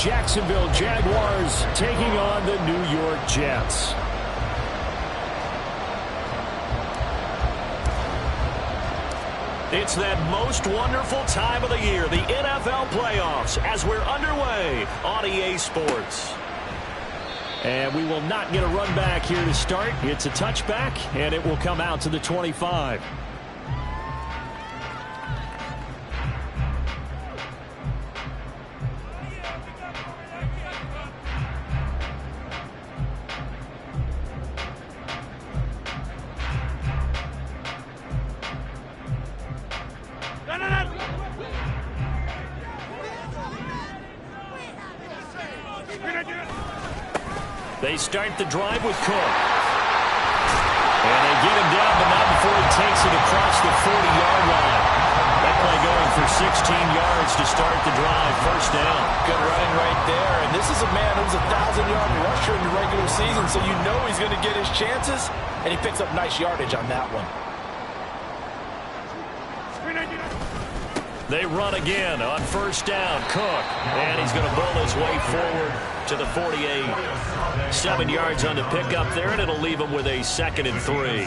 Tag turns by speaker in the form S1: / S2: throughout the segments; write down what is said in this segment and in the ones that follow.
S1: Jacksonville Jaguars taking on the New York Jets.
S2: It's that most wonderful time of the year, the NFL playoffs, as we're underway on EA Sports.
S1: And we will not get a run back here to start. It's a touchback, and it will come out to the 25. They start the drive with Cook. And they get him down, but not before he takes it across the 40-yard line. That play going for 16 yards to start the drive. First down.
S3: Good running right there. And this is a man who's a 1,000-yard rusher in the regular season, so you know he's going to get his chances. And he picks up nice yardage on that one.
S1: They run again on first down. Cook. And he's going to bull his way forward to the 48. 7 yards on the pickup there, and it'll leave him with a 2nd and 3.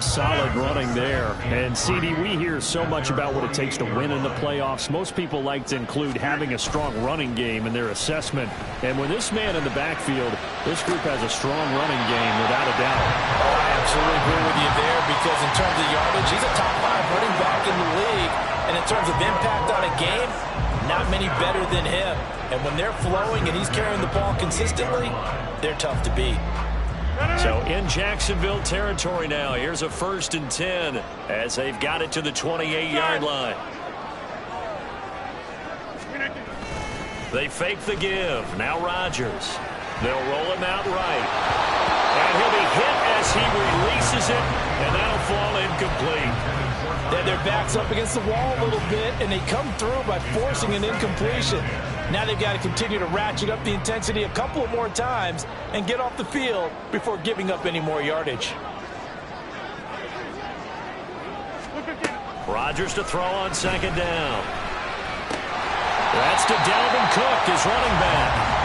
S1: Solid running there. And, CD, we hear so much about what it takes to win in the playoffs. Most people like to include having a strong running game in their assessment. And when this man in the backfield, this group has a strong running game, without a doubt.
S3: Oh, I absolutely agree with you there, because in terms of yardage, he's a top 5 running back in the league. And in terms of impact on a game, not many better than him. And when they're flowing and he's carrying the ball consistently, they're tough to beat.
S1: So in Jacksonville territory now, here's a 1st and 10 as they've got it to the 28-yard line. They fake the give. Now Rodgers. They'll roll him out right. And he'll be hit as he releases it, and that'll fall incomplete.
S3: Then their backs up against the wall a little bit, and they come through by forcing an incompletion. Now they've got to continue to ratchet up the intensity a couple of more times and get off the field before giving up any more yardage.
S1: Rodgers to throw on 2nd down. That's to Dalvin Cook, his running back.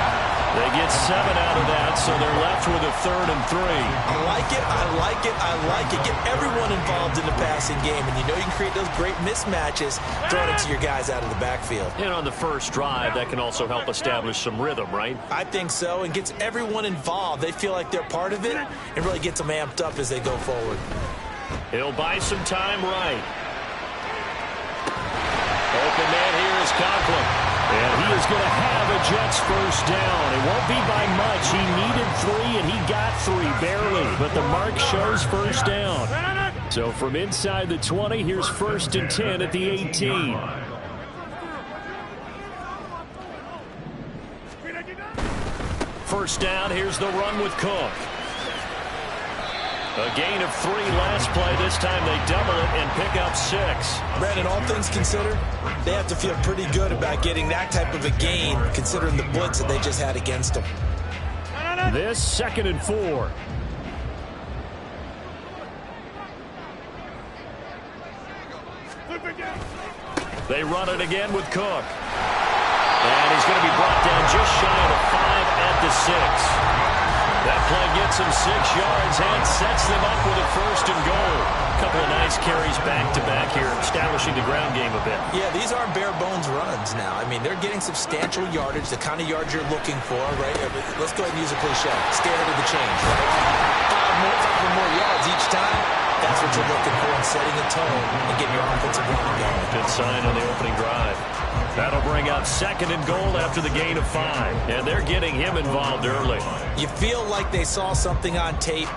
S1: They get 7 out of that, so they're left with a 3rd and 3.
S3: I like it, I like it, I like it. Get everyone involved in the passing game, and you know you can create those great mismatches throwing it to your guys out of the backfield.
S1: And on the first drive, that can also help establish some rhythm, right?
S3: I think so, and gets everyone involved. They feel like they're part of it, and really gets them amped up as they go forward.
S1: He'll buy some time right. Open man here is Conklin. And he is going to have a Jets first down. It won't be by much. He needed 3, and he got 3, barely. But the mark shows first down. So from inside the 20, here's 1st and 10 at the 18. First down, here's the run with Cook. A gain of 3 last play. This time they double it and pick up 6.
S3: Brandon, all things considered, they have to feel pretty good about getting that type of a gain, considering the blitz that they just had against them.
S1: This 2nd and 4. They run it again with Cook. And he's going to be brought down just shy of the 5 at the 6. That play gets him 6 yards and sets them up with a 1st and goal. A couple of nice carries back-to-back here, establishing the ground game a bit.
S3: Yeah, these aren't bare-bones runs now. I mean, they're getting substantial yardage, the kind of yards you're looking for, right? Let's go ahead and use a cliche. Stay ahead of the change, right? 5 or more yards each time. That's what you're looking for in setting a tone and getting your offensive line going.
S1: Good sign on the opening drive. That'll bring up 2nd and goal after the gain of 5. And they're getting him involved early.
S3: You feel like they saw something on tape,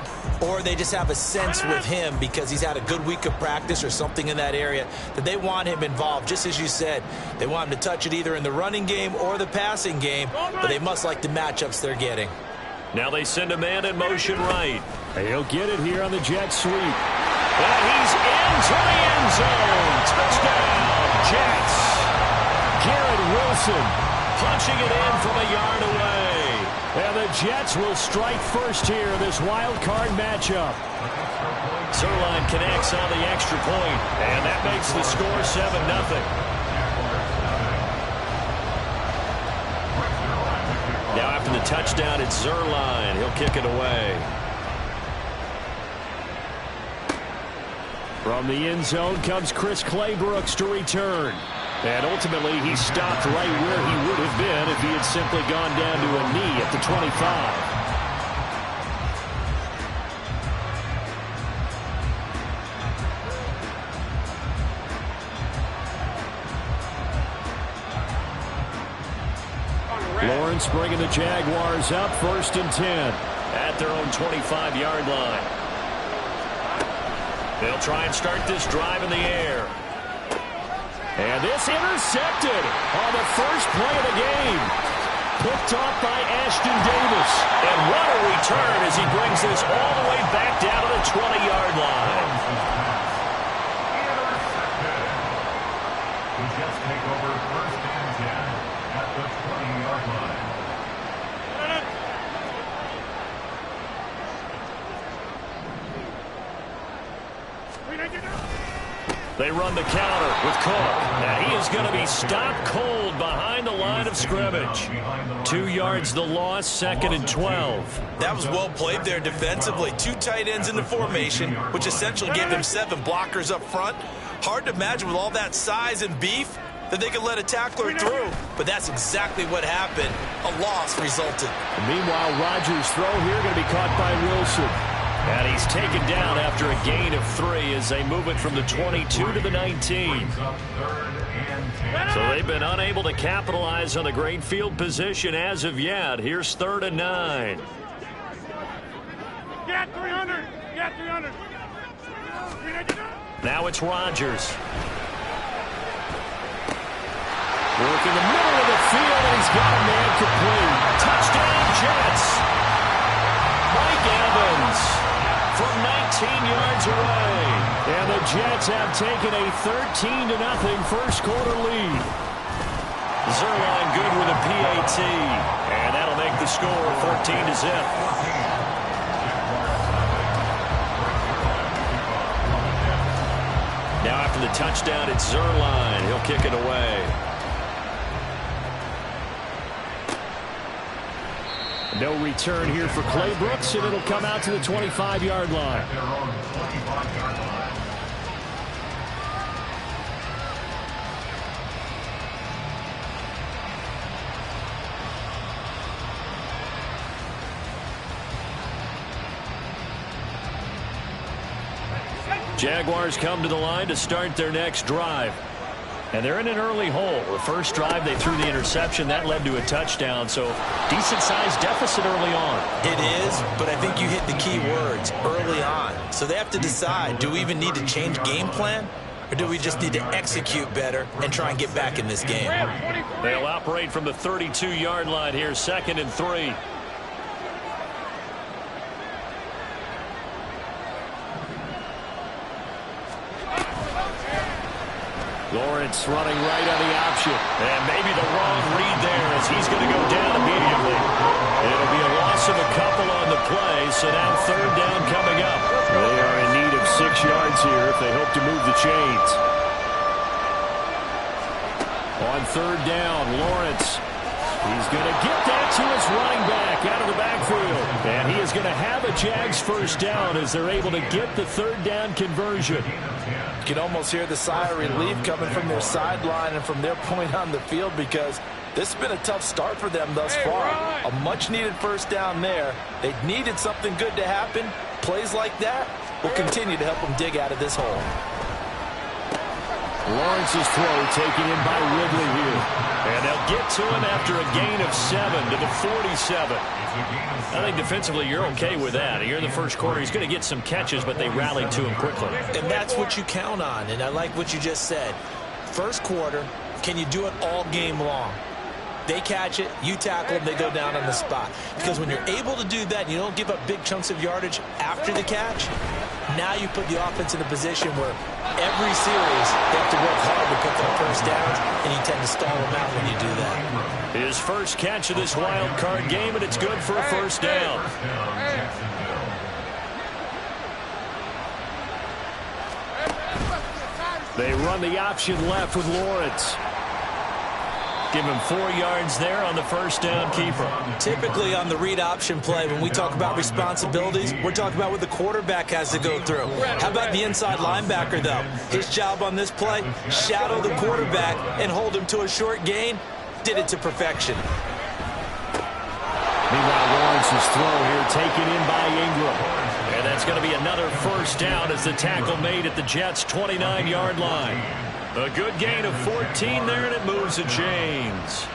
S3: or they just have a sense with him because he's had a good week of practice or something in that area that they want him involved. Just as you said, they want him to touch it either in the running game or the passing game, but they must like the matchups they're getting.
S1: Now they send a man in motion right. He'll get it here on the jet sweep. And he's into the end zone. Touchdown, Jets. Garrett Wilson punching it in from a yard away. And the Jets will strike first here in this wild card matchup. Zerline connects on the extra point, and that makes the score 7-0. touchdown, it's Zerline. He'll kick it away.
S2: From the end zone comes Chris Claybrooks to return. And ultimately, he stopped right where he would have been if he had simply gone down to a knee at the 25. Lawrence bringing the Jaguars up 1st and 10.
S1: At their own 25-yard line. They'll try and start this drive in the air.
S2: And this intercepted on the first play of the game. Picked off by Ashton Davis.
S1: And what a return as he brings this all the way back down to the 20-yard line.
S4: He just take over 1st and 10 at the 20-yard line.
S1: They run the counter with Cook. And he is going to be stopped cold behind the line of scrimmage.
S2: 2 yards the loss, 2nd and 12.
S3: That was well played there defensively. 2 tight ends in the formation, which essentially gave them 7 blockers up front. Hard to imagine with all that size and beef that they could let a tackler through. But that's exactly what happened. A loss resulted.
S2: And meanwhile, Rodgers' throw here going to be caught by Wilson.
S1: And he's taken down after a gain of 3 as they move it from the 22 to the 19. So they've been unable to capitalize on the great field position as of yet. Here's 3rd and 9.
S5: Get 300! Get 300!
S1: Now it's Rodgers.
S2: Work in the middle of the field, and he's got a man complete.
S1: Touchdown, Jets! Mike Evans from 19 yards away.
S2: And the Jets have taken a 13-0 first quarter lead.
S1: Zerline good with a PAT. And that'll make the score 14-0. Now after the touchdown, it's Zerline. He'll kick it away.
S2: No return here for Claybrooks, and it'll come out to the 25-yard line.
S1: Jaguars come to the line to start their next drive. And they're in an early hole. The first drive, they threw the interception. That led to a touchdown. So decent-sized deficit early on.
S3: It is, but I think you hit the key words, early on. So they have to decide, do we even need to change game plan? Or do we just need to execute better and try and get back in this game?
S1: They'll operate from the 32-yard line here, 2nd and 3.
S2: Lawrence running right on the option.
S1: And maybe the wrong read there as he's going to go down immediately. It'll be a loss of a couple on the play, so now 3rd down coming up.
S2: They are in need of 6 yards here if they hope to move the chains. On 3rd down, Lawrence. He's going to get that to his running back out of the backfield. And he is going to have a Jags first down as they're able to get the 3rd down conversion.
S3: You can almost hear the sigh of relief coming from their sideline and from their point on the field because this has been a tough start for them thus far. A much-needed first down there. They needed something good to happen. Plays like that will continue to help them dig out of this hole.
S2: Lawrence's throw taken in by Ridley here.
S1: And they'll get to him after a gain of 7 to the 47. I think defensively you're okay with that. Here in the first quarter, he's going to get some catches, but they rallied to him quickly.
S3: And that's what you count on, and I like what you just said. First quarter, can you do it all game long? They catch it, you tackle them, they go down on the spot. Because when you're able to do that and you don't give up big chunks of yardage after the catch, now you put the offense in a position where every series they have to work hard to pick up first downs, and you tend to stall them out when you do that.
S1: His first catch of this wild card game, and it's good for a first down.
S2: They run the option left with Lawrence.
S1: Give him 4 yards there on the first down keeper.
S3: Typically on the read option play, when we talk about responsibilities, we're talking about what the quarterback has to go through. How about the inside linebacker, though? His job on this play, shadow the quarterback and hold him to a short gain. Did it to perfection.
S2: Meanwhile, Lawrence's throw here taken in by Ingram.
S1: And that's going to be another first down as the tackle made at the Jets' 29-yard line. A good gain of 14 there, and it moves the chains.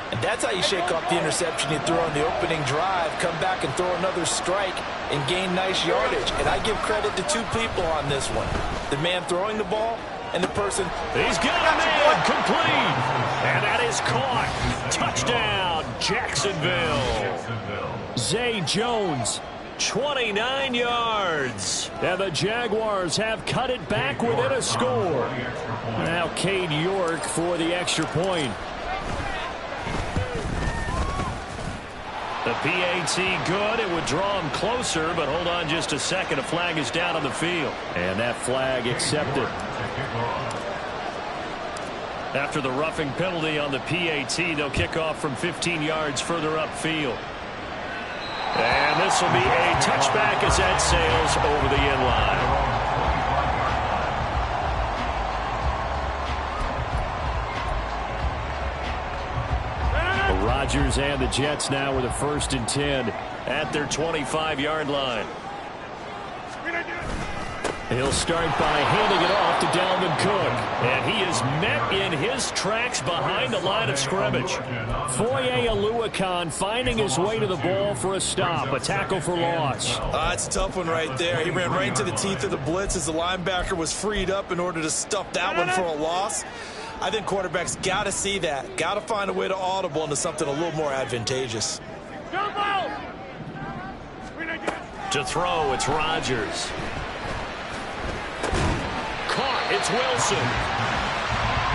S3: And that's how you shake off the interception you throw on the opening drive, come back and throw another strike and gain nice yardage. And I give credit to 2 people on this one. The man throwing the ball and the person.
S1: He's got a man complete. And that is caught. Touchdown, Jacksonville.
S2: Zay Jones,
S1: 29 yards.
S2: and the Jaguars have cut it back within a score. Now Cade York for the extra point.
S1: The PAT good. It would draw him closer, but hold on just a second. A flag is down on the field.
S2: And that flag accepted.
S1: After the roughing penalty on the PAT, they'll kick off from 15 yards further upfield. And this will be a touchback as that sails over the end line.
S2: Rodgers and the Jets now with a 1st and 10
S1: at their 25-yard line.
S2: He'll start by handing it off to Dalvin Cook.
S1: And he is met in his tracks behind the line of scrimmage.
S2: Foye Oluokun finding his way to the ball for a stop. A tackle for loss.
S3: That's a tough one right there. He ran right into the teeth of the blitz as the linebacker was freed up in order to stuff that one for a loss. I think quarterbacks got to see that. Got to find a way to audible into something a little more advantageous.
S1: To throw, it's Rodgers. Caught, it's Wilson.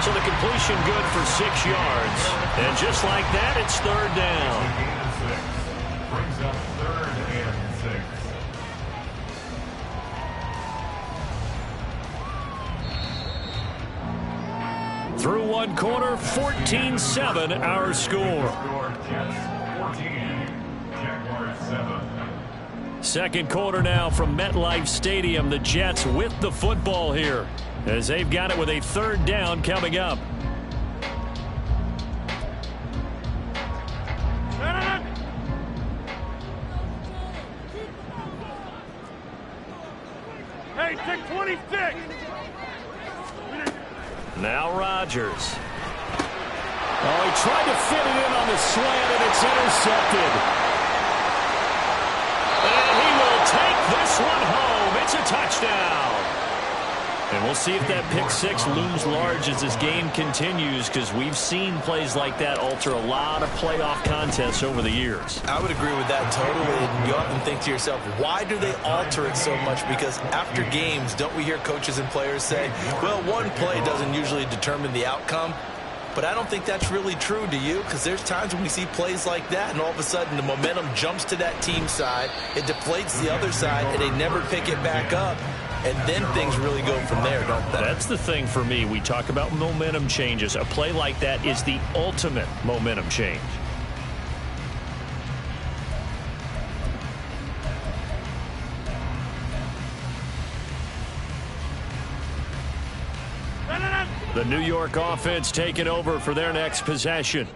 S1: So the completion good for 6 yards. And just like that, it's 3rd down.
S4: Brings up 3rd and 6.
S1: Through 1 quarter, 14-7 our score.
S4: Jets 14, Jaguars 7.
S1: Second quarter now from MetLife Stadium. The Jets with the football here as they've got it with a 3rd down coming up.
S5: Hey, take 26.
S1: Now Rodgers.
S2: Oh, he tried to fit it in on the slant, and it's intercepted.
S1: And he will take this one home. It's a touchdown. And we'll see if that pick 6 looms large as this game continues, because we've seen plays like that alter a lot of playoff contests over the years.
S3: I would agree with that totally. And you often think to yourself, why do they alter it so much? Because after games, don't we hear coaches and players say, well, one play doesn't usually determine the outcome. But I don't think that's really true, do you? Because there's times when we see plays like that, and all of a sudden the momentum jumps to that team side, it deflates the other side, and they never pick it back up. And then things really go from there, don't they?
S1: That's the thing for me. We talk about momentum changes. A play like that is the ultimate momentum change. The New York offense taking over for their next possession.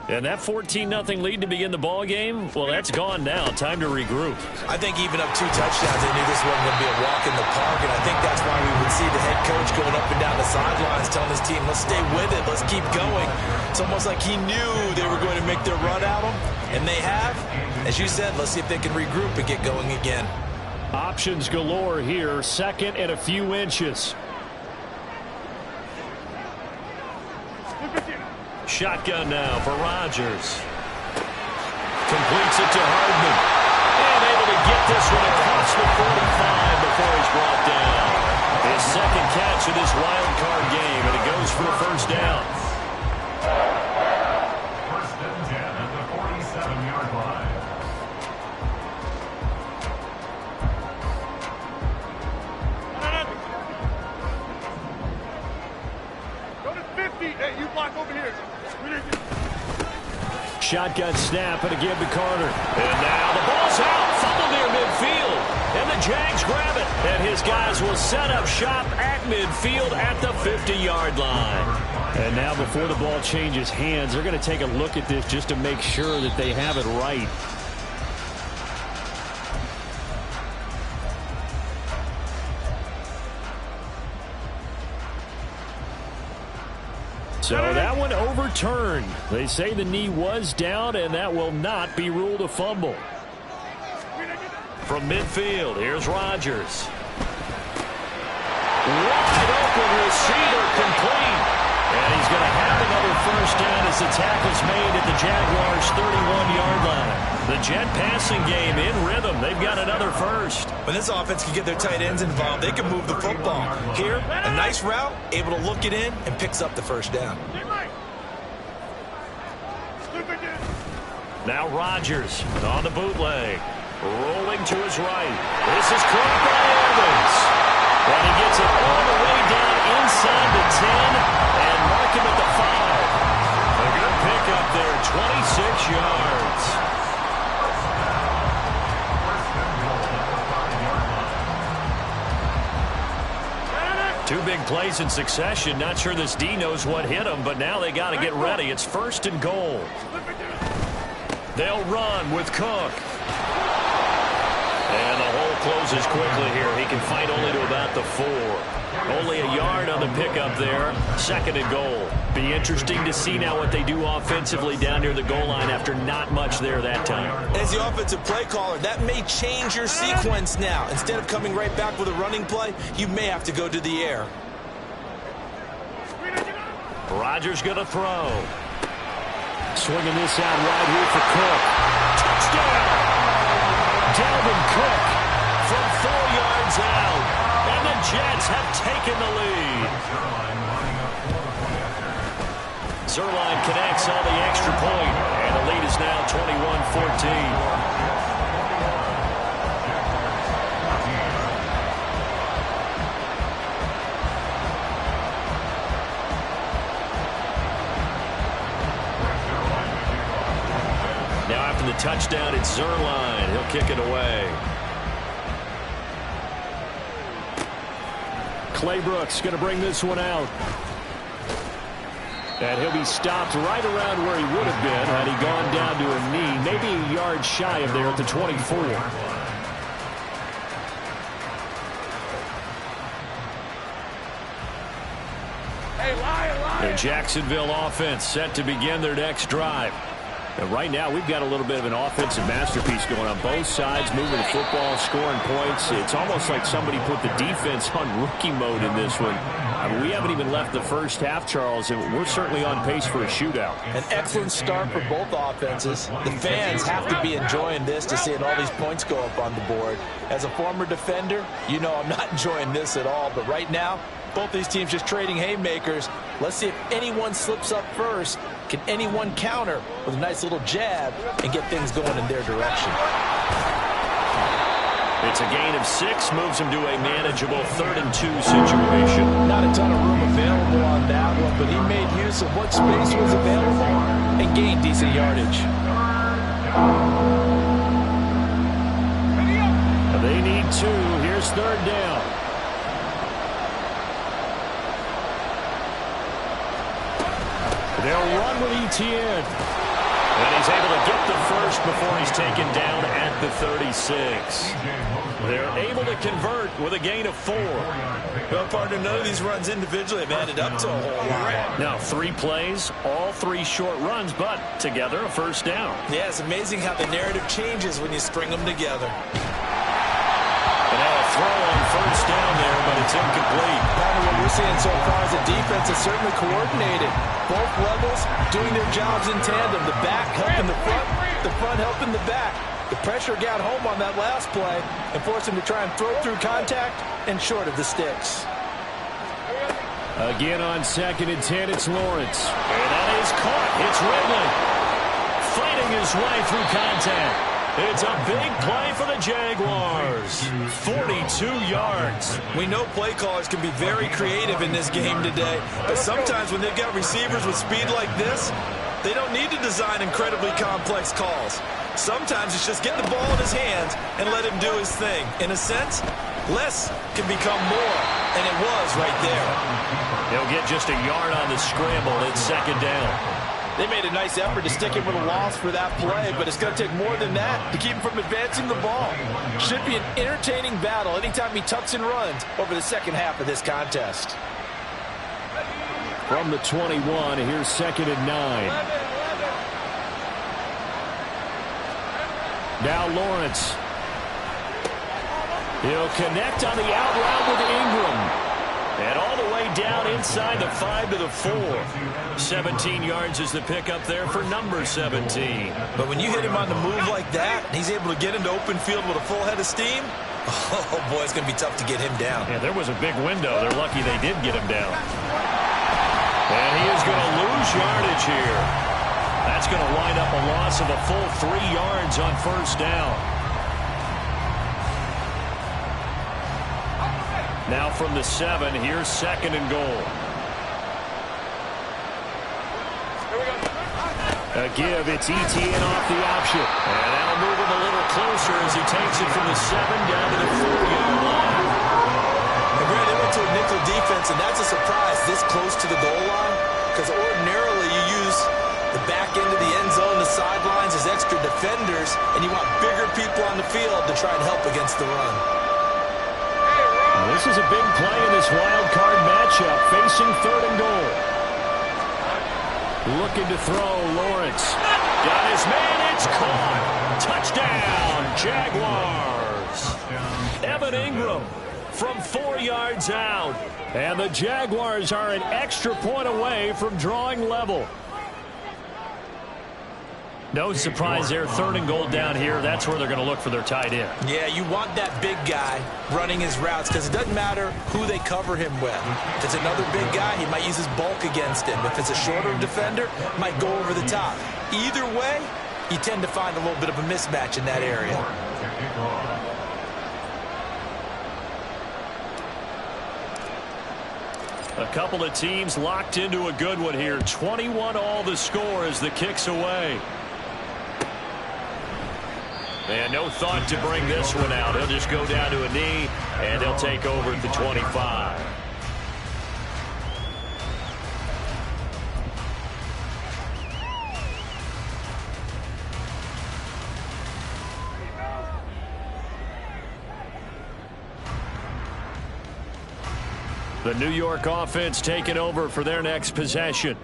S1: And that 14-0 lead to begin the ball game, well, that's gone now. Time to regroup.
S3: I think even up 2 touchdowns, they knew this wasn't going to be a walk in the park, and I think that's why we would see the head coach going up and down the sidelines telling his team, let's stay with it, let's keep going. It's almost like he knew they were going to make their run at him, and they have. As you said, let's see if they can regroup and get going again.
S2: Options galore here, 2nd and a few inches.
S1: Shotgun now for Rodgers. Completes it to Hardman. And able to get this one across the 45 before he's brought down. His 2nd catch of this wild card game, and it goes for a 1st down.
S4: 1st and 10 at the 47-yard line.
S5: Go to 50. Hey, you block over here.
S2: Shotgun snap and a give to Carter.
S1: And now the ball's out. Fumble near midfield. And the Jags grab it. And his guys will set up shop at midfield at the 50-yard line.
S2: And now before the ball changes hands, they're going to take a look at this just to make sure that they have it right. So that one overturned. They say the knee was down, and that will not be ruled a fumble.
S1: From midfield, here's Rodgers. Wide open receiver, complete. And he's going to have another first down as the tackle's made at the Jaguars' 31-yard line. The Jet passing game in rhythm. They've got another first.
S3: When this offense can get their tight ends involved, they can move the football. Here, a nice route, able to look it in, and picks up the first down.
S1: Now Rodgers on the bootleg. Rolling to his right. This is caught by Evans. And he gets it all the way down inside the 10 and mark him at the 5. A good pickup there, 26 yards. Two big plays in succession. Not sure this D knows what hit him, but now they got to get ready. It's 1st and goal. They'll run with Cook. And the hole closes quickly here. He can fight only to about the 4. Only a yard on the pickup there. 2nd and goal. Be interesting to see now what they do offensively down near the goal line after not much there that time.
S3: As the offensive play caller, that may change your sequence now. Instead of coming right back with a running play, you may have to go to the air.
S1: Rodgers going to throw.
S2: Swinging this out wide here for Cook.
S1: Touchdown! Dalvin Cook from 4 yards out. And the Jets have taken the lead. Zerline connects on the extra point, and the lead is now 21-14. Now after the touchdown, it's Zerline. He'll kick it away.
S2: Claybrooks going to bring this one out. And he'll be stopped right around where he would have been had he gone down to a knee, maybe a yard shy of there at the 24. The Jacksonville offense set to begin their next drive. And right now, we've got a little bit of an offensive masterpiece going on both sides, moving the football, scoring points. It's almost like somebody put the defense on rookie mode in this one. I mean, we haven't even left the first half, Charles, and we're certainly on pace for a shootout.
S3: An excellent start for both offenses. The fans have to be enjoying this to seeing all these points go up on the board. As a former defender, you know I'm not enjoying this at all. But right now, both these teams just trading haymakers. Let's see if anyone slips up first. Can anyone counter with a nice little jab and get things going in their direction?
S1: It's a gain of 6, moves him to a manageable 3rd and 2 situation.
S3: Not a ton of room available on that one, but he made use of what space was available and gained decent yardage.
S2: They need 2. Here's 3rd down. They'll run with Etienne.
S1: And he's able to get the first before he's taken down at the 36. They're able to convert with a gain of 4.
S3: Well, partner, none of these runs individually have added up to a whole lot.
S1: Now, 3 plays, all 3 short runs, but together a first down.
S3: Yeah, it's amazing how the narrative changes when you string them together.
S1: And now a throw on first down there, but it's incomplete.
S3: What we're seeing so far is the defense is certainly coordinated. Both levels doing their jobs in tandem. The back helping the front helping the back. The pressure got home on that last play and forced him to try and throw through contact and short of the sticks.
S2: Again on 2nd and 10, it's Lawrence.
S1: And that is caught. It's Ridley fighting his way through contact. It's a big play for the Jaguars. 42 yards.
S3: We know play callers can be very creative in this game today, but sometimes when they've got receivers with speed like this, They don't need to design incredibly complex calls. Sometimes it's just get the ball in his hands and let him do his thing. In a sense, less can become more, and it was right there.
S1: He'll get just a yard on the scramble. It's second down.
S6: They made a nice effort to stick him with a loss for that play, but it's going to take more than that to keep him from advancing the ball. Should be an entertaining battle anytime he tucks and runs over the second half of this contest.
S2: From the 21, here's second and 9. Now Lawrence. He'll connect on the out route with Ingram. And all the way down inside the 5 to the 4. 17 yards is the pickup there for number 17.
S3: But when you hit him on the move like that, he's able to get into open field with a full head of steam, oh boy, it's going to be tough to get him down.
S1: Yeah, there was a big window. They're lucky they did get him down. And he is going to lose yardage here. That's going to wind up a loss of a full 3 yards on first down. Now from the 7, here's second and goal. A give, it's ETN off the option. And that'll move him a little closer as he takes it from the 7 down to the 4-yard line.
S3: And Brad, they went to a nickel defense, and that's a surprise this close to the goal line, because ordinarily you use the back end of the end zone, the sidelines as extra defenders, and you want bigger people on the field to try and help against the run.
S2: This is a big play in this wild card matchup, facing third and goal. Looking to throw, Lawrence. Got his man, it's caught. Touchdown, Jaguars. Evan Ingram from 4 yards out. And the Jaguars are an extra point away from drawing level. No surprise there, third and goal down here. That's where they're going to look for their tight end.
S3: Yeah, you want that big guy running his routes because it doesn't matter who they cover him with. If it's another big guy, he might use his bulk against him. If it's a shorter defender, might go over the top. Either way, you tend to find a little bit of a mismatch in that area.
S1: A couple of teams locked into a good one here. 21 all the score as the kick's away. And no thought to bring this one out. He'll just go down to a knee, and he'll take over at the 25. The New York offense taking over for their next possession.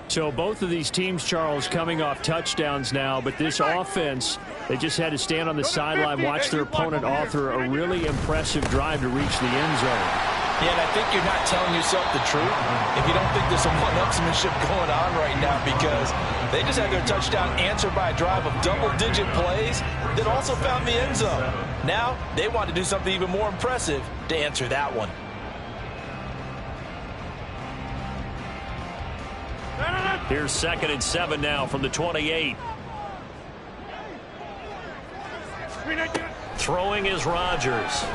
S1: So both of these teams, Charles, coming off touchdowns now, but this offense, they just had to stand on the sideline, watch their opponent author a really impressive drive to reach the end zone.
S6: Yeah, and I think you're not telling yourself the truth if you don't think there's some one-upsmanship going on right now, because they just had their touchdown answered by a drive of double-digit plays that also found the end zone. Now they want to do something even more impressive to answer that one.
S1: Here's second and 7 now from the 28. Throwing is Rodgers.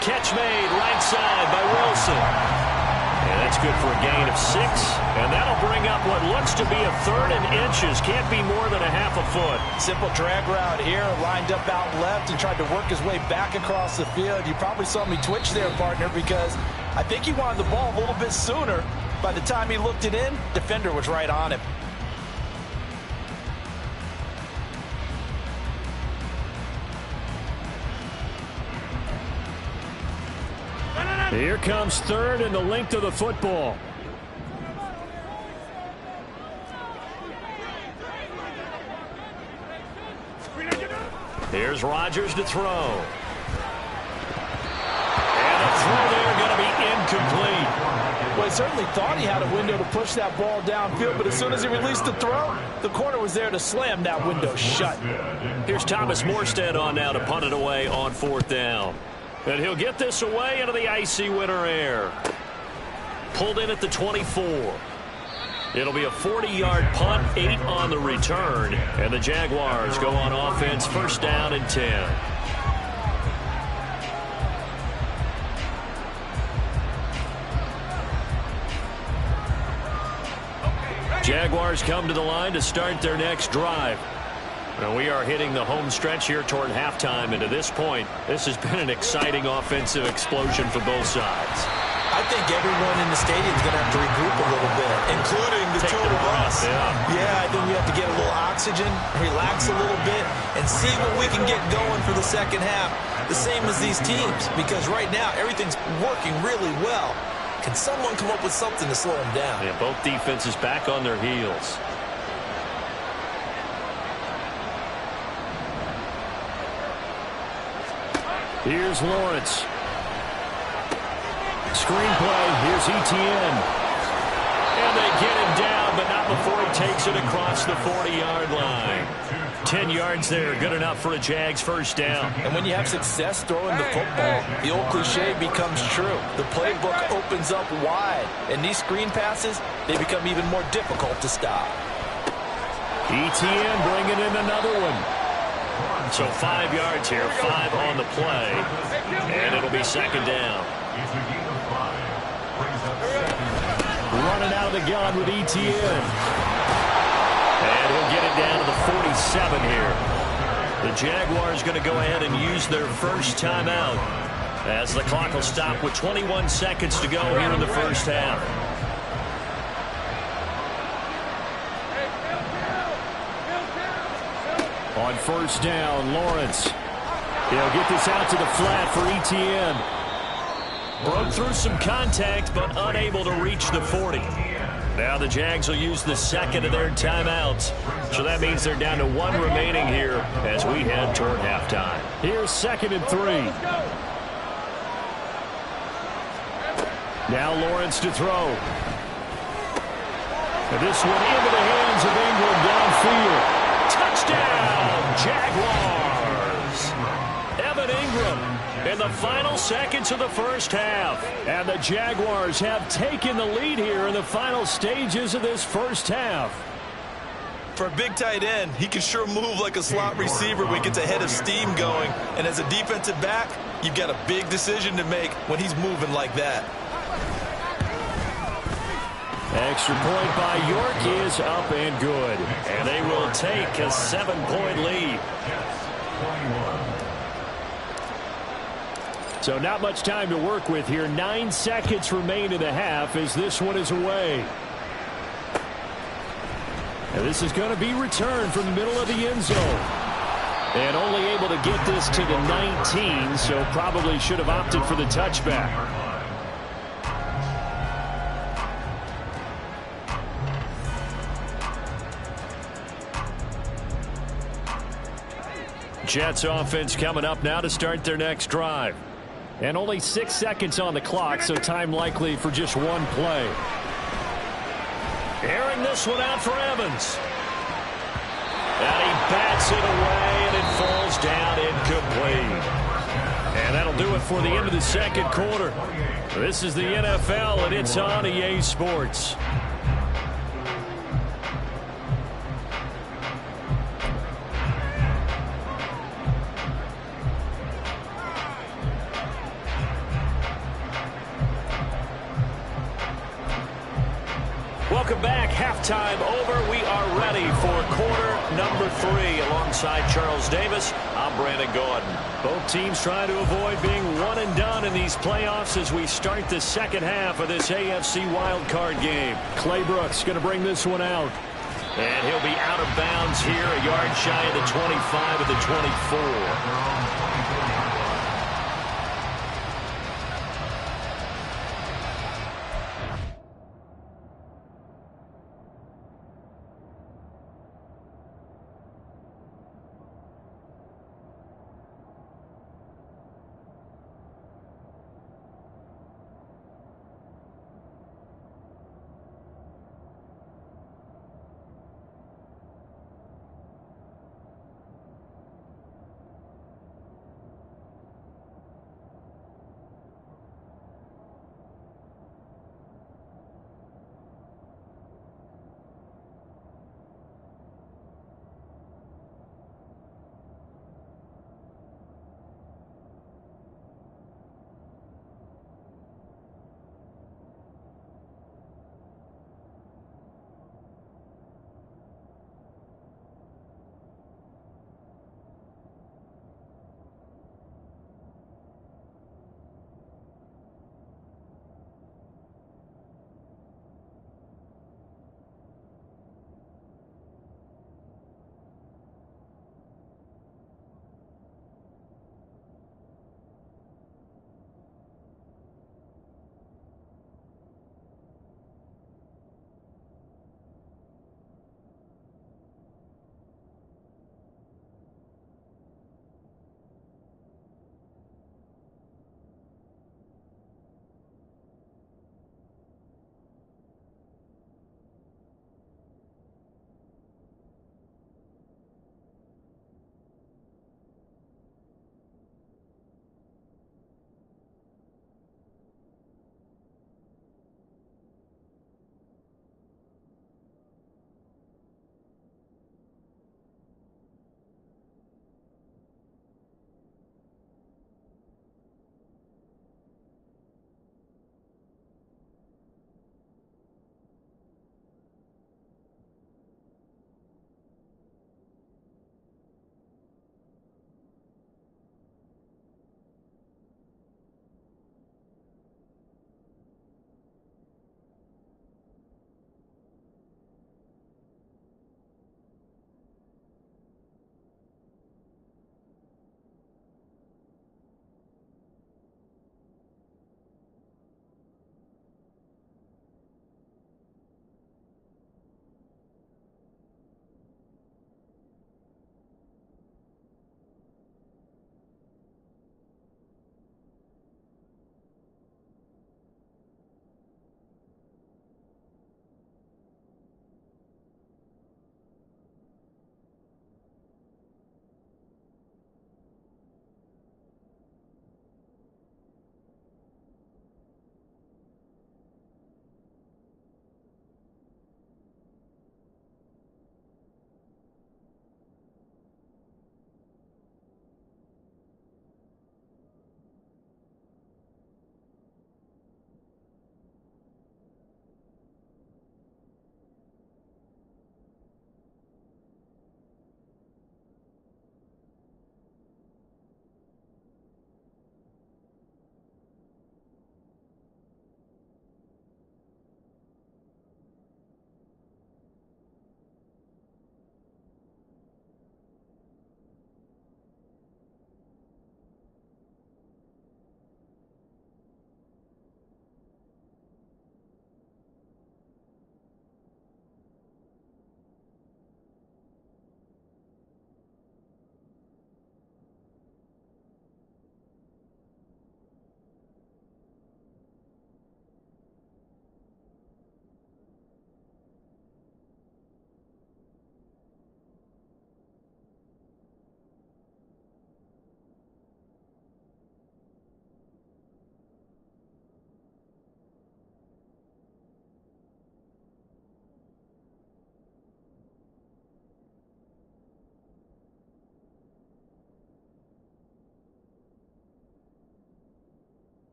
S1: Catch made right side by Wilson. And that's good for a gain of 6. And that'll bring up what looks to be a third and inches. Can't be more than a half a foot.
S6: Simple drag route here, lined up out left and tried to work his way back across the field. You probably saw me twitch there, partner, because I think he wanted the ball a little bit sooner. By the time he looked it in, defender was right on him.
S2: Here comes third and the length of the football.
S1: Here's Rodgers to throw. And the throw there going to be incomplete.
S6: Well, he certainly thought he had a window to push that ball downfield, but as soon as he released the throw, the corner was there to slam that window shut.
S1: Here's Thomas Morstead on now to punt it away on fourth down. And he'll get this away into the icy winter air. Pulled in at the 24. It'll be a 40-yard punt, 8 on the return. And the Jaguars go on offense, first down and 10. Jaguars come to the line to start their next drive. Well, we are hitting the home stretch here toward halftime, and to this point, this has been an exciting offensive explosion for both sides.
S3: I think everyone in the stadium is going to have to regroup a little bit, including the two of us. Yeah, I think we have to get a little oxygen, relax a little bit, and see what we can get going for the second half. The same as these teams, because right now everything's working really well. Can someone come up with something to slow them down?
S1: Yeah, both defenses back on their heels.
S2: Here's Lawrence. Screenplay. Here's Etienne.
S1: And they get him down, but not before he takes it across the 40-yard line. 10 yards there, good enough for a Jags first down.
S6: And when you have success throwing the football, the old cliche becomes true. The playbook opens up wide, and these screen passes, they become even more difficult to stop.
S2: Etienne bringing in another one.
S1: So 5 yards here, 5 on the play, and it'll be second down.
S2: Running out of the gun with Etienne.
S1: And he'll get it down to the 47 here. The Jaguars going to go ahead and use their first timeout as the clock will stop with 21 seconds to go here in the first half.
S2: On first down, Lawrence. He'll get this out to the flat for Etienne.
S1: Broke through some contact, but unable to reach the 40. Now the Jags will use the second of their timeouts. So that means they're down to 1 remaining here as we head toward halftime.
S2: Here's 2nd and 3. Now Lawrence to throw. And this one into the hands of Ingram downfield.
S1: Touchdown, Jaguars! Evan Ingram in the final seconds of the first half.
S2: And the Jaguars have taken the lead here in the final stages of this first half.
S6: For a big tight end, he can sure move like a slot receiver when he gets a head of steam going. And as a defensive back, you've got a big decision to make when he's moving like that.
S2: Extra point by York is up and good.
S1: And they will take a 7-point lead.
S2: So not much time to work with here. 9 seconds remain in the half as this one is away. And this is going to be returned from the middle of the end zone. And only able to get this to the 19, so probably should have opted for the touchback.
S1: Jets offense coming up now to start their next drive.
S2: And only 6 seconds on the clock, so time likely for just one play.
S1: Airing this one out for Evans. And he bats it away, and it falls down incomplete. And that'll do it for the end of the second quarter. This is the NFL, and it's on EA Sports. Welcome back. Halftime over. We are ready for quarter number 3. Alongside Charles Davis, I'm Brandon Gordon.
S2: Both teams trying to avoid being one and done in these playoffs as we start the second half of this AFC Wildcard game. Clay Brooks going to bring this one out.
S1: And he'll be out of bounds here, a yard shy of the 25 of the 24.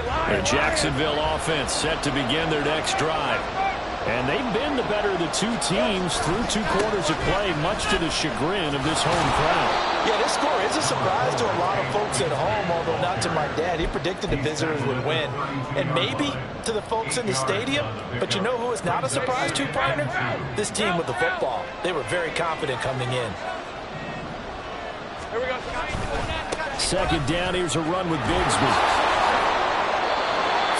S2: The Jacksonville offense set to begin their next drive. And they've been the better of the two teams through 2 quarters of play, much to the chagrin of this home crowd.
S6: Yeah, this score is a surprise to a lot of folks at home, although not to my dad. He predicted the visitors would win. And maybe to the folks in the stadium, but you know who is not a surprise to, partner? This team with the football. They were very confident coming in.
S5: Here we go.
S2: 2nd down, here's a run with Bigsby.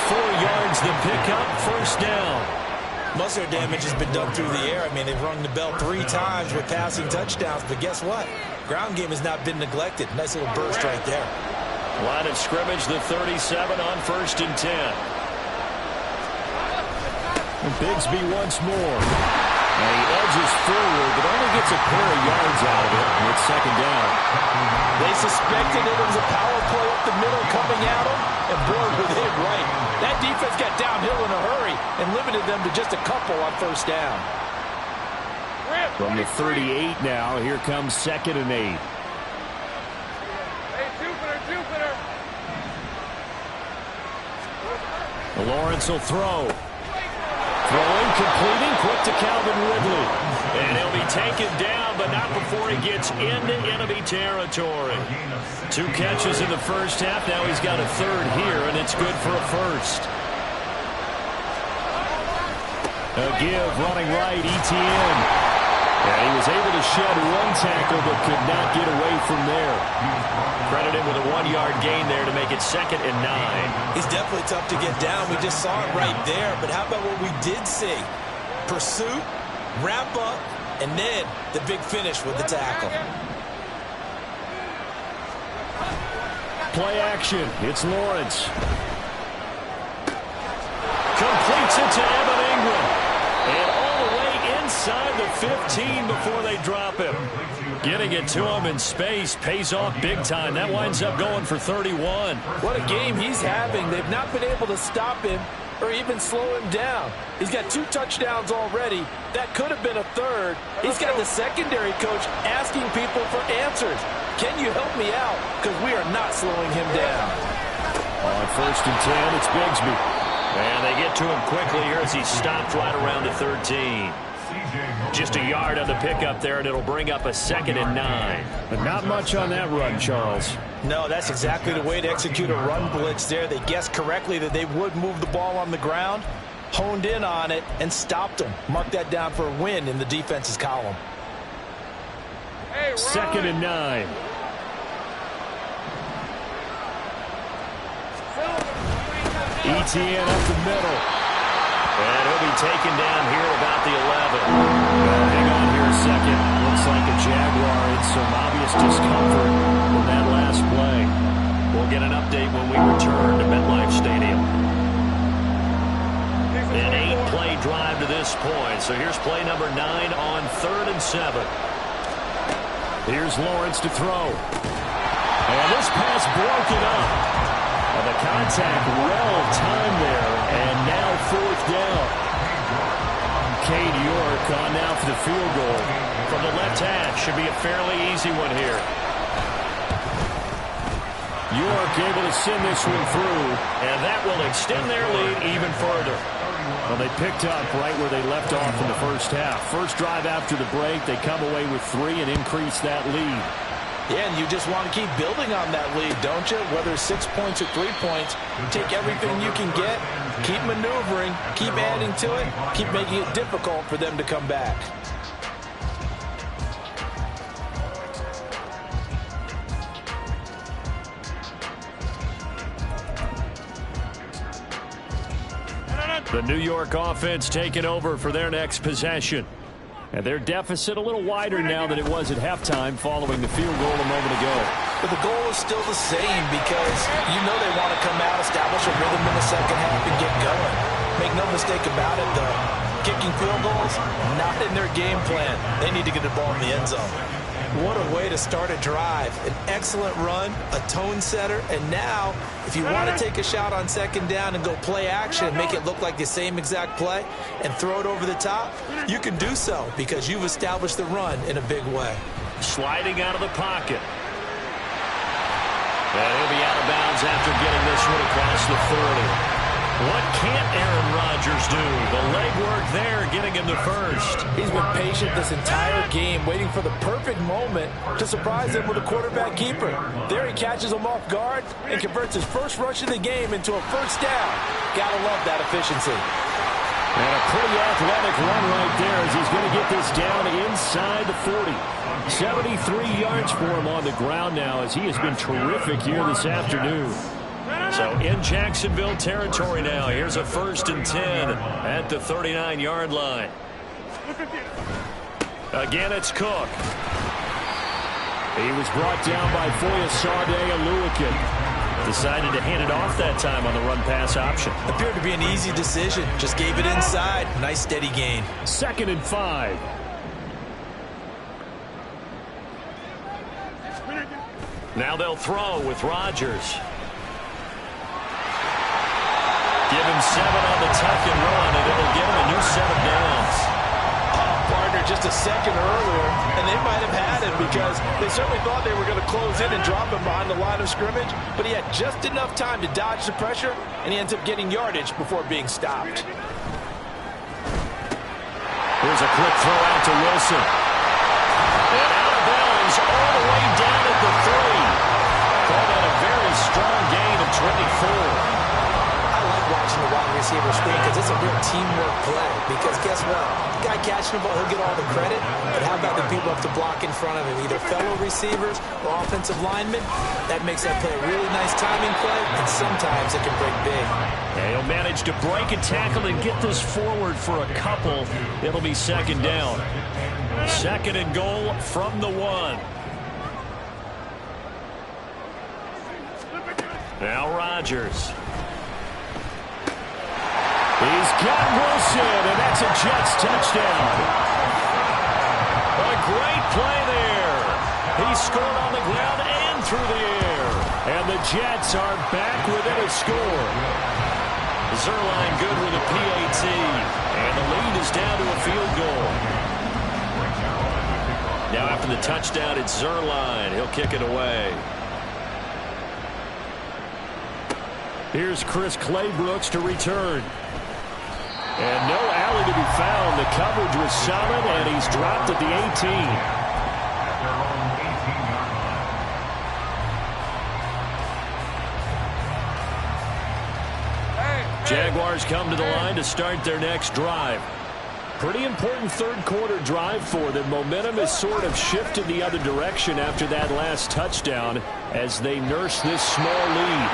S2: 4 yards the pickup, 1st down.
S3: Most of their damage has been done through the air. I mean, they've rung the bell 3 times with passing touchdowns, but guess what? Ground game has not been neglected. Nice little burst right there.
S1: Line of scrimmage, the 37 on 1st and 10.
S2: And Bigsby once more. And he edges forward, but only gets a pair of yards out of it. And it's 2nd down.
S6: They suspected it was a power play up the middle coming at them, and boy, were they right. That defense got downhill in a hurry and limited them to just a couple on 1st down.
S2: From the 38 now, here comes 2nd and 8.
S5: Hey, Jupiter.
S2: Lawrence will throw. Throwing, completing, quick to Calvin Ridley.
S1: And he'll be taken down, but not before he gets into enemy territory. 2 catches in the 1st half. Now he's got a 3rd here, and it's good for a 1st.
S2: A give, running right, ETN. And he was able to shed 1 tackle, but could not get away from there.
S1: Credit him with a 1-yard gain there to make it 2nd and 9.
S3: He's definitely tough to get down. We just saw it right there. But how about what we did see? Pursuit, wrap up, and then the big finish with the tackle.
S2: Play action. It's Lawrence.
S1: Completes it to Evan Ingram. And all the way inside the 15 before they drop him. Getting it to him in space pays off big time. That winds up going for 31.
S6: What a game he's having. They've not been able to stop him or even slow him down. He's got 2 touchdowns already. That could have been a 3rd. He's got the secondary coach asking people for answers. Can you help me out? Because we are not slowing him down.
S2: On 1st and 10, it's Bigsby.
S1: And they get to him quickly here as he's stopped right around the 13. Just a yard on the pickup there, and it'll bring up a 2nd and 9.
S2: But not much on that run, Charles.
S3: No, that's exactly the way to execute a run blitz there. They guessed correctly that they would move the ball on the ground, honed in on it, and stopped them. Mark that down for a win in the defense's column.
S5: Hey,
S2: 2nd and 9. ETN up the middle.
S1: And he'll be taken down here at about the 11.
S2: Well, hang on here a second. Looks like a Jaguar in some obvious discomfort in that last play.
S1: We'll get an update when we return to MetLife Stadium. An 8-play drive to this point. So here's play number 9 on 3rd and 7.
S2: Here's Lawrence to throw. And this pass broken up. And the contact well timed there, and now 4th down. Cade York on now for the field goal.
S1: From the left hash, should be a fairly easy one here.
S2: York able to send this one through.
S1: And that will extend their lead even further.
S2: Well, they picked up right where they left off in the 1st half. First drive after the break, they come away with 3 and increase that lead.
S6: Yeah, and you just want to keep building on that lead, don't you? Whether it's 6 points or 3 points, take everything you can get, keep maneuvering, keep adding to it, keep making it difficult for them to come back.
S2: The New York offense taking over for their next possession. And their deficit a little wider now than it was at halftime following the field goal a moment ago.
S3: But the goal is still the same because you know they want to come out, establish a rhythm in the 2nd half, and get going. Make no mistake about it, though. Kicking field goals, not in their game plan. They need to get the ball in the end zone. What a way to start a drive. An excellent run, a tone setter, and now, if you want to take a shot on 2nd down and go play action and make it look like the same exact play and throw it over the top, you can do so because you've established the run in a big way.
S1: Sliding out of the pocket. And he'll be out of bounds after getting this one across the 30. What can't Aaron Rodgers do? The legwork there getting him to first.
S6: He's been patient this entire game, waiting for the perfect moment to surprise him with a quarterback keeper. There he catches him off guard and converts his first rush of the game into a first down. Gotta love that efficiency.
S2: And a pretty athletic run right there as he's going to get this down inside the 40. 73 yards for him on the ground now as he has been terrific here this afternoon.
S1: So in Jacksonville territory now. Here's a 1st and 10 at the 39-yard line. Again, it's Cook.
S2: He was brought down by Foyesade Aluakin.
S1: Decided to hand it off that time on the run-pass option.
S3: Appeared to be an easy decision. Just gave it inside. Nice steady gain.
S2: 2nd and 5.
S1: Now they'll throw with Rodgers. Give him 7 on the tuck and run, and it'll give him a new set of downs.
S6: Partner just a second earlier, and they might have had him because they certainly thought they were going to close in and drop him behind the line of scrimmage, but he had just enough time to dodge the pressure, and he ends up getting yardage before being stopped.
S1: Here's a quick throw out to Wilson. And out of bounds all the way down at the 3. Called out a very strong gain of 24.
S3: Watching the wide receiver screen because it's a real teamwork play. Because guess what? The guy catching the ball, he'll get all the credit. But how about the people up to block in front of him? Either fellow receivers or offensive linemen. That makes that play a really nice timing play, and sometimes it can break big.
S1: And he'll manage to break a tackle and get this forward for a couple. It'll be 2nd down. 2nd and goal from the 1. Now Rodgers.
S2: He's got Wilson, and that's a Jets touchdown.
S1: A great play there. He scored on the ground and through the air.
S2: And the Jets are back within a score.
S1: Zerline good with a PAT. And the lead is down to a field goal. Now after the touchdown, it's Zerline. He'll kick it away.
S2: Here's Chris Claybrooks to return. And no alley to be found. The coverage was solid, and he's dropped at the 18.
S1: Jaguars come to the line to start their next drive.
S2: Pretty important third-quarter drive for them. Momentum has sort of shifted the other direction after that last touchdown as they nurse this small lead.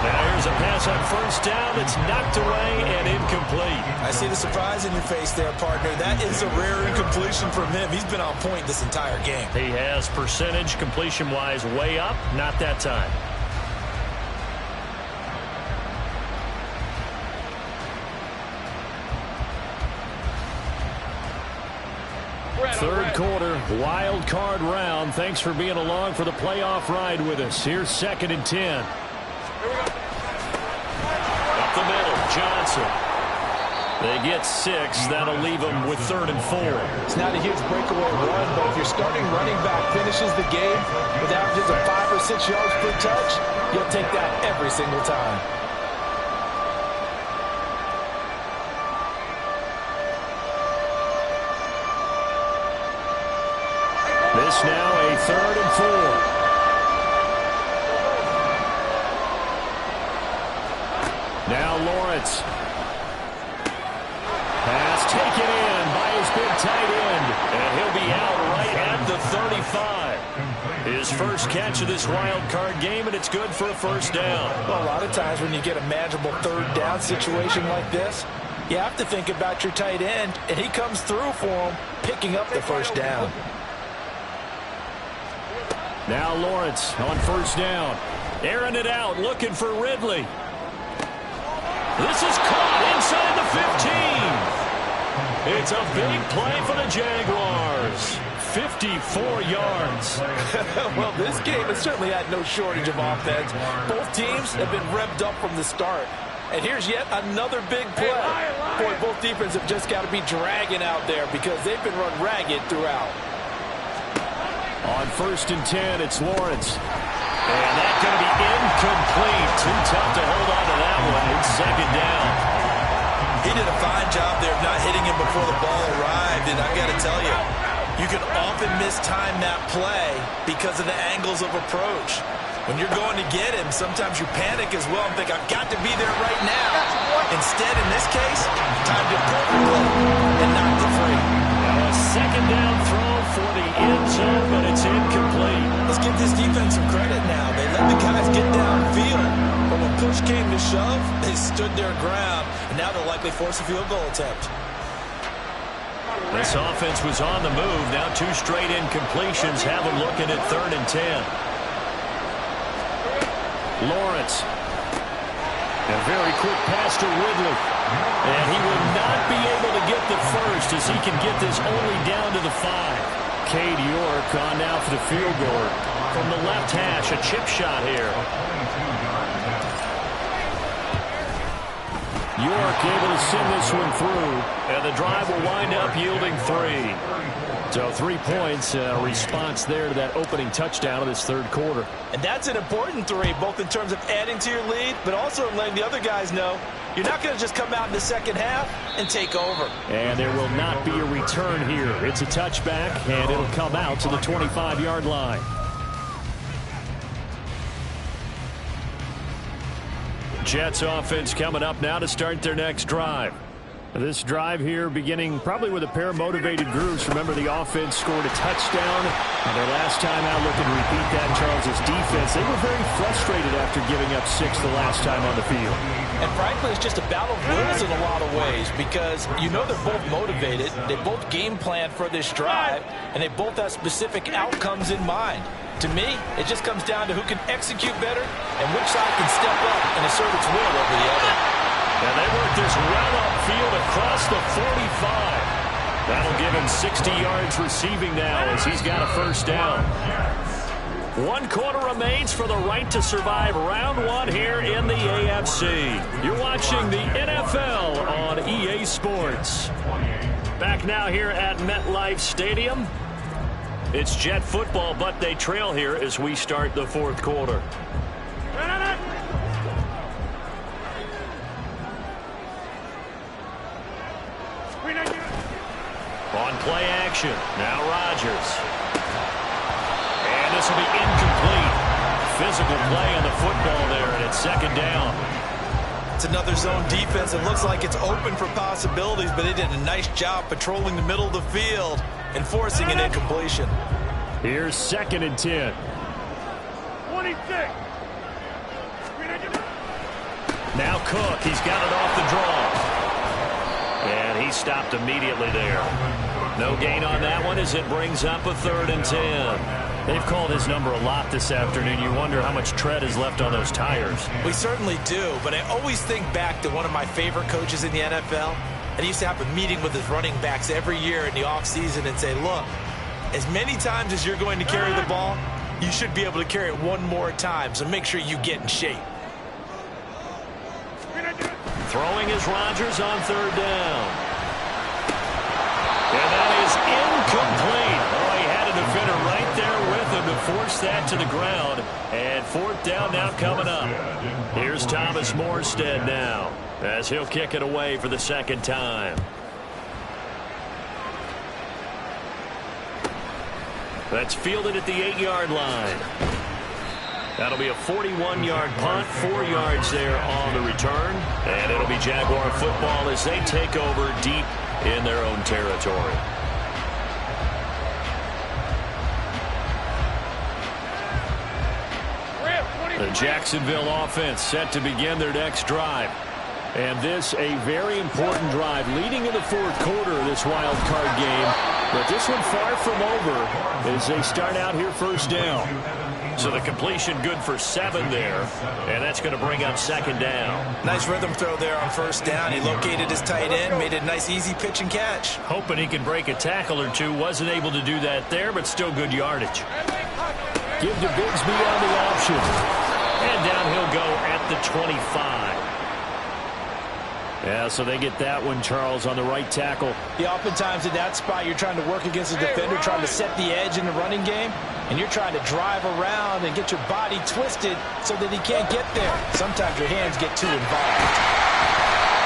S1: Now here's a pass on 1st down. It's knocked away and incomplete.
S3: I see the surprise in your face there, partner. That is a rare incompletion from him. He's been on point this entire game.
S1: He has percentage completion-wise way up. Not that time.
S2: Third quarter, wild card round. Thanks for being along for the playoff ride with us. Here's 2nd and 10.
S1: Up the middle, Johnson. They get 6. That'll leave them with 3rd and 4.
S6: It's not a huge breakaway run, but if your starting running back finishes the game with averages of 5 or 6 yards per touch, you'll take that every single time.
S2: This now a 3rd and 4. Now Lawrence. Pass taken in by his big tight end.
S1: And he'll be out right at the 35. His first catch of this wild card game, and it's good for a 1st down.
S6: Well, a lot of times when you get a manageable 3rd down situation like this, you have to think about your tight end, and he comes through for him, picking up the 1st down.
S2: Now Lawrence on 1st down.
S1: Airing it out, looking for Ridley. This is caught inside the 15. It's a big play for the Jaguars. 54 yards.
S6: Well, this game has certainly had no shortage of offense. Both teams have been revved up from the start. And here's yet another big play. Boy, both defenses have just got to be dragging out there because they've been run ragged throughout.
S2: On 1st and 10, it's Lawrence.
S1: And that's going to be incomplete. Too tough to hold on to that one.
S3: tell you, you can often mistime that play because of the angles of approach. When you're going to get him, sometimes you panic as well and think, I've got to be there right now. Instead, in this case, time to pull the play and knock the free.
S2: Now a second down throw for the end zone, but it's incomplete.
S3: Let's give this defense some credit now. They let the guys get downfield, but when push came to shove, they stood their ground, and now they'll likely force a field goal attempt.
S1: This offense was on the move. Now 2 straight incompletions have them looking at 3rd and 10. Lawrence. A very quick pass to Ridley. And he will not be able to get the first as he can get this only down to the 5. Cade York on now for the field goal. From the left hash, a chip shot here.
S2: York able to send this one through.
S1: And the drive will wind up yielding 3.
S2: So 3 points, response there to that opening touchdown of this third quarter.
S3: And that's an important 3, both in terms of adding to your lead, but also letting the other guys know you're not going to just come out in the second half and take over.
S2: And there will not be a return here. It's a touchback, and it'll come out to the 25-yard line.
S1: Jets offense coming up now to start their next drive.
S2: This drive here beginning probably with a pair of motivated groups. Remember, the offense scored a touchdown. And their last time out, looking to repeat that, Charles' defense. They were very frustrated after giving up 6 the last time on the field.
S3: And frankly, it's just a battle of wills in a lot of ways because you know they're both motivated. They both game plan for this drive, and they both have specific outcomes in mind. To me, it just comes down to who can execute better and which side can step up and assert its will over the other.
S1: And they work this run upfield across the 45. That'll give him 60 yards receiving now as he's got a first down. 1 quarter remains for the right to survive round 1 here in the AFC. You're watching the NFL on EA Sports. Back now here at MetLife Stadium. It's Jet football, but they trail here as we start the 4th quarter. On play action, now Rodgers. And this will be incomplete. Physical play on the football there, and it's 2nd down.
S3: It's another zone defense. It looks like it's open for possibilities, but they did a nice job patrolling the middle of the field and forcing an incompletion.
S2: Here's 2nd and 10.
S5: 26.
S1: Now Cook, he's got it off the draw. And he stopped immediately there. No gain on that one as it brings up a 3rd and 10.
S2: They've called his number a lot this afternoon. You wonder how much tread is left on those tires.
S3: We certainly do, but I always think back to one of my favorite coaches in the NFL. And he used to have a meeting with his running backs every year in the offseason and say, look, as many times as you're going to carry the ball, you should be able to carry it one more time, so make sure you get in shape.
S1: Throwing is Rodgers on 3rd down. And that is incomplete. Oh, he had a defender right there with him to force that to the ground. And 4th down now coming up. Here's Thomas Morstead now as he'll kick it away for the 2nd time. That's fielded at the 8-yard line. That'll be a 41-yard punt, 4 yards there on the return. And it'll be Jaguar football as they take over deep in their own territory. The Jacksonville offense set to begin their next drive. And this a very important drive leading in the 4th quarter of this wild card game. But this one far from over as they start out here 1st down. So the completion good for 7 there. And that's going to bring up 2nd down.
S3: Nice rhythm throw there on 1st down. He located his tight end, made it a nice easy pitch and catch.
S1: Hoping he can break a tackle or two. Wasn't able to do that there, but still good yardage.
S2: Give to Bigsby on the option.
S1: And down he'll go at the 25.
S2: Yeah, so they get that one, Charles, on the right tackle.
S3: Yeah, oftentimes in that spot, you're trying to work against a defender, trying to set the edge in the running game, and you're trying to drive around and get your body twisted so that he can't get there. Sometimes your hands get too involved.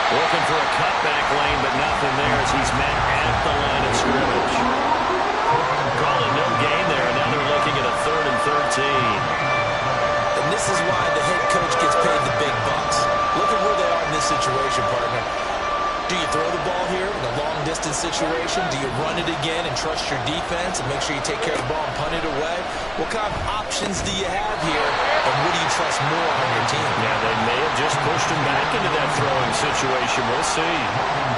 S1: Looking for a cutback lane, but nothing there as he's met at the line of scrimmage. Calling no gain there. Now they're looking at a 3rd and 13.
S3: And this is why the head coach gets paid the big bucks. Look at where they are in this situation, partner. Do you throw the ball here in a long-distance situation? Do you run it again and trust your defense and make sure you take care of the ball and punt it away? What kind of options do you have here, and what do you trust more on your team?
S1: Yeah, they may have just pushed him back into that throwing situation. We'll see.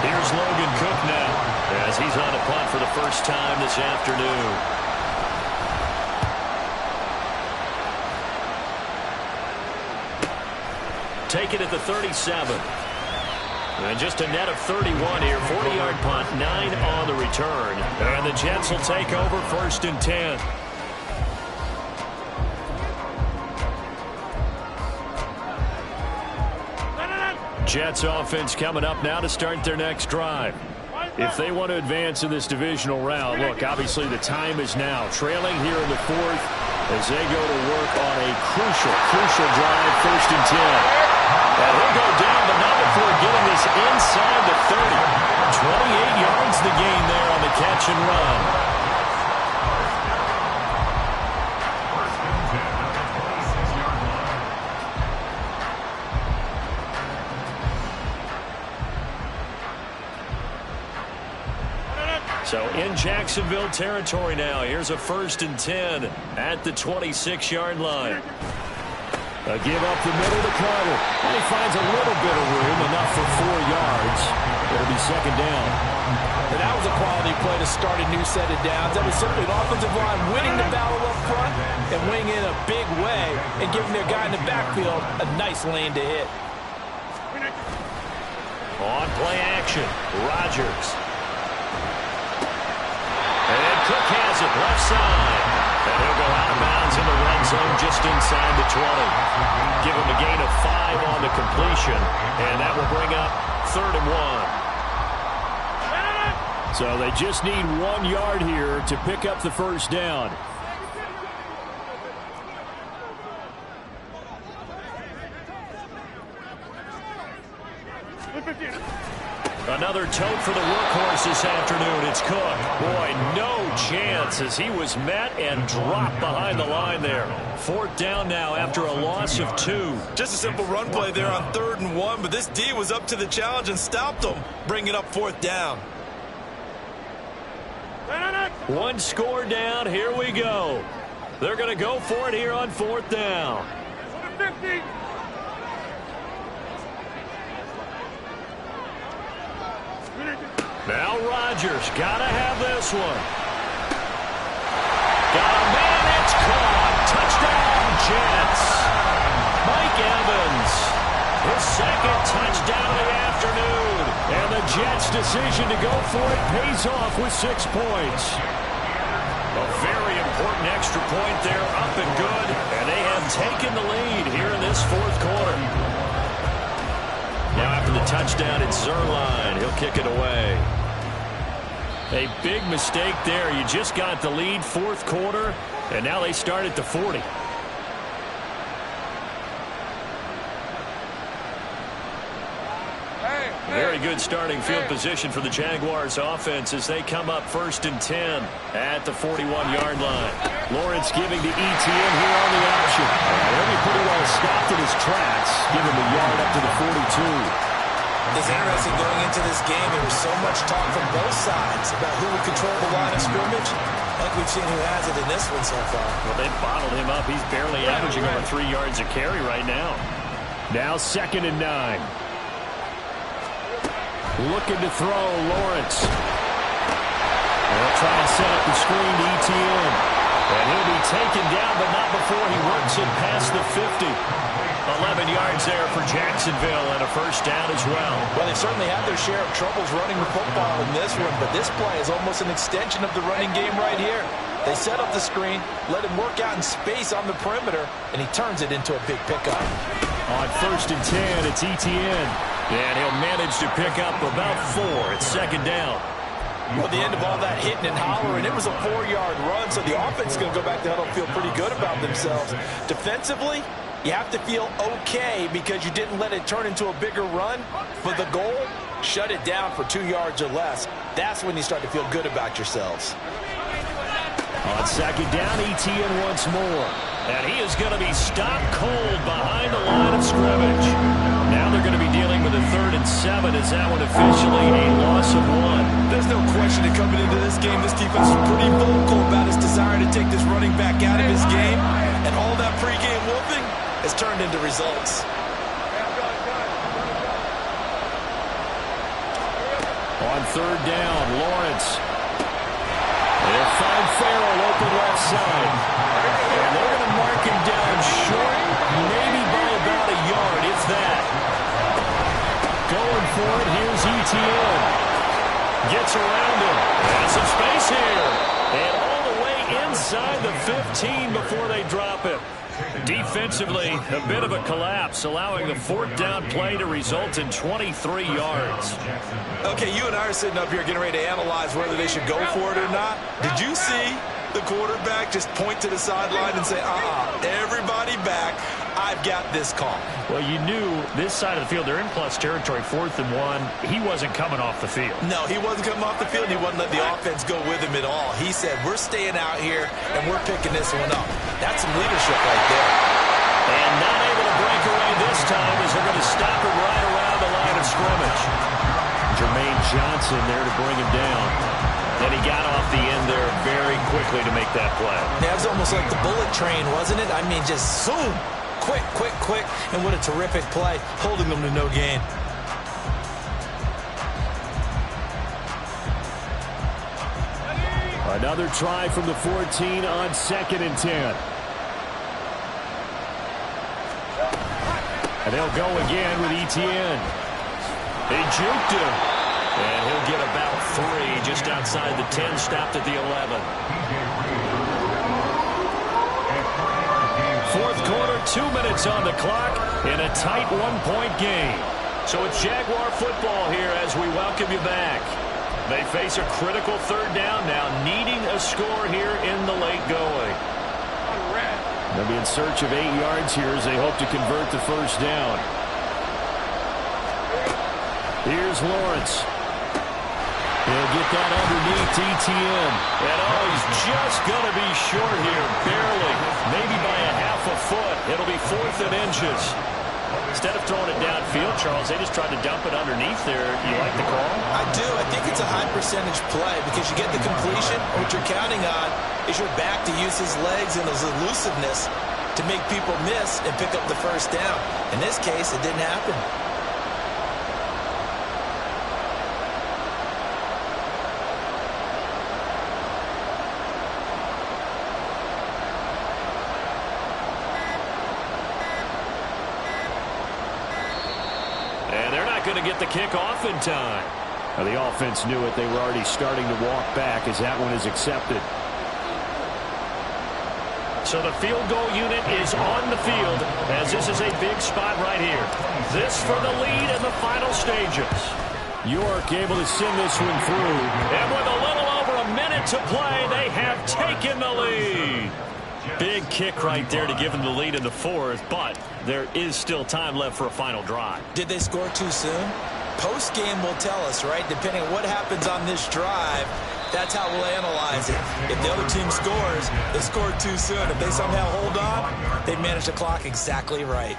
S1: Here's Logan Cook now as he's on a punt for the first time this afternoon. Take it at the 37. And just a net of 31 here. 40-yard punt, 9 on the return. And the Jets will take over 1st and 10. Jets offense coming up now to start their next drive. If they want to advance in this divisional round, look, obviously the time is now. Trailing here in the 4th as they go to work on a crucial drive, 1st and 10. And he'll go down, but not before getting this inside the 30. 28 yards the gain there on the catch and run.
S4: First and 10 at the 26-yard line.
S1: So in Jacksonville territory now. Here's a 1st and 10 at the 26-yard line.
S2: A give up the middle to Carter. And he finds a little bit of room, enough for 4 yards. It'll be 2nd down.
S6: And that was a quality play to start a new set of downs. That was simply an offensive line winning the battle up front and winning in a big way and giving their guy in the backfield a nice lane to hit.
S1: On play action, Rodgers. And Cook has it left side. And he'll go out of bounds in the red zone just inside the 20. Give him a gain of 5 on the completion. And that will bring up 3rd and 1.
S2: So they just need 1 yard here to pick up the 1st down.
S1: Another tote for the workhorse this afternoon. It's Cook. Boy, no chance as he was met and dropped behind the line there. 4th down now after a loss of 2.
S3: Just a simple run play there on 3rd and 1, but this D was up to the challenge and stopped him, bringing up 4th down.
S1: 1 score down. Here we go. They're going to go for it here on 4th down.
S5: 50.
S1: Now Rodgers got to have this one. Got a man, it's caught. Touchdown, Jets. Mike Evans, his 2nd touchdown of the afternoon. And the Jets' decision to go for it pays off with 6 points. A very important extra point there, up and good. And they have taken the lead here in this 4th quarter. Now after the touchdown, it's Zerline. He'll kick it away. A big mistake there. You just got the lead 4th quarter, and now they start at the 40. Very good starting field position for the Jaguars offense as they come up 1st and 10 at the 41-yard line.
S2: Lawrence giving to Etienne here on the option. He'll be pretty well stopped in his tracks, giving the yard up to the 42.
S3: It's interesting going into this game. There was so much talk from both sides about who would control the line of scrimmage. I think we've seen who has it in this one so far.
S1: Well, they bottled him up. He's barely averaging over 3 yards a carry right now.
S2: Now 2nd and 9. Looking to throw, Lawrence. They'll try and set up the screen to Etienne.
S1: And he'll be taken down, but not before he works it past the 50. 11 yards there for Jacksonville and a 1st down as well.
S6: Well, they certainly had their share of troubles running the football in this one, but this play is almost an extension of the running game right here. They set up the screen, let him work out in space on the perimeter, and he turns it into a big pickup.
S2: On 1st and 10, it's Etienne.
S1: And he'll manage to pick up about 4. It's 2nd down.
S6: Well, at the end of all that hitting and hollering, it was a 4-yard run, so the offense is going to go back to huddle and feel pretty good about themselves. Defensively,
S3: You have to feel okay because you didn't let it turn into a bigger run. For the goal, shut it down for 2 yards or less. That's when you start to feel good about yourselves.
S2: On second down, ETN once more.
S1: And he is going to be stopped cold behind the line of scrimmage. Now they're going to be dealing with a 3rd and 7. Is that one officially a loss of 1?
S6: There's no question that coming into this game, this defense is pretty vocal about its desire to take this running back out of his game. And all that pregame whooping
S3: has turned into results.
S2: On 3rd down, Lawrence. They'll find Farrell open left side. And they're going to mark him down short, maybe by about a yard, if that. Going for it, here's ETN. Gets around him. Has some space here. And all the way inside the 15 before they drop him. Defensively, a bit of a collapse, allowing the 4th down play to result in 23 yards.
S6: Okay, you and I are sitting up here getting ready to analyze whether they should go for it or not. Did you see the quarterback just point to the sideline and say, everybody back, I've got this call?
S1: Well, you knew this side of the field, they're in plus territory, 4th and 1. He wasn't coming off the field.
S6: No, he wasn't coming off the field. He wasn't letting the offense go with him at all. He said, we're staying out here, and we're picking this one up. That's some leadership right there.
S1: And not able to break away this time as they're going to stop him right around the line of scrimmage.
S2: Jermaine Johnson there to bring him down.
S1: And he got off the end there very quickly to make that play.
S3: That was almost like the bullet train, wasn't it? I mean, just zoom. Quick, quick, quick. And what a terrific play, holding them to no gain.
S2: Another try from the 14 on 2nd and 10. And they'll go again with ETN.
S1: He juked him. And he'll get about 3 just outside the 10, stopped at the 11. 4th quarter, 2 minutes on the clock in a tight 1-point game. So it's Jaguar football here as we welcome you back. They face a critical 3rd down now, needing a score here in the late going.
S2: They'll be in search of 8 yards here as they hope to convert the 1st down. Here's Lawrence. He'll get that underneath ETN.
S1: And he's just going to be short here, barely. Maybe by a half a foot. It'll be 4th and inches. Instead of throwing it downfield, Charles, they just tried to dump it underneath there. You like the call?
S3: I do. I think it's a high percentage play because you get the completion. What you're counting on is your back to use his legs and his elusiveness to make people miss and pick up the 1st down. In this case, it didn't happen.
S1: Going to get the kick off in time.
S2: Well, the offense knew it. They were already starting to walk back as that one is accepted.
S1: So the field goal unit is on the field as this is a big spot right here. This for the lead in the final stages.
S2: York able to send this one through.
S1: And with a little over a minute to play, they have taken the lead. Big kick right there to give them the lead in the 4th, but there is still time left for a final drive.
S3: Did they score too soon? Post-game will tell us, right? Depending on what happens on this drive, that's how we'll analyze it. If the other team scores, they scored too soon. If they somehow hold on, they manage the clock exactly right.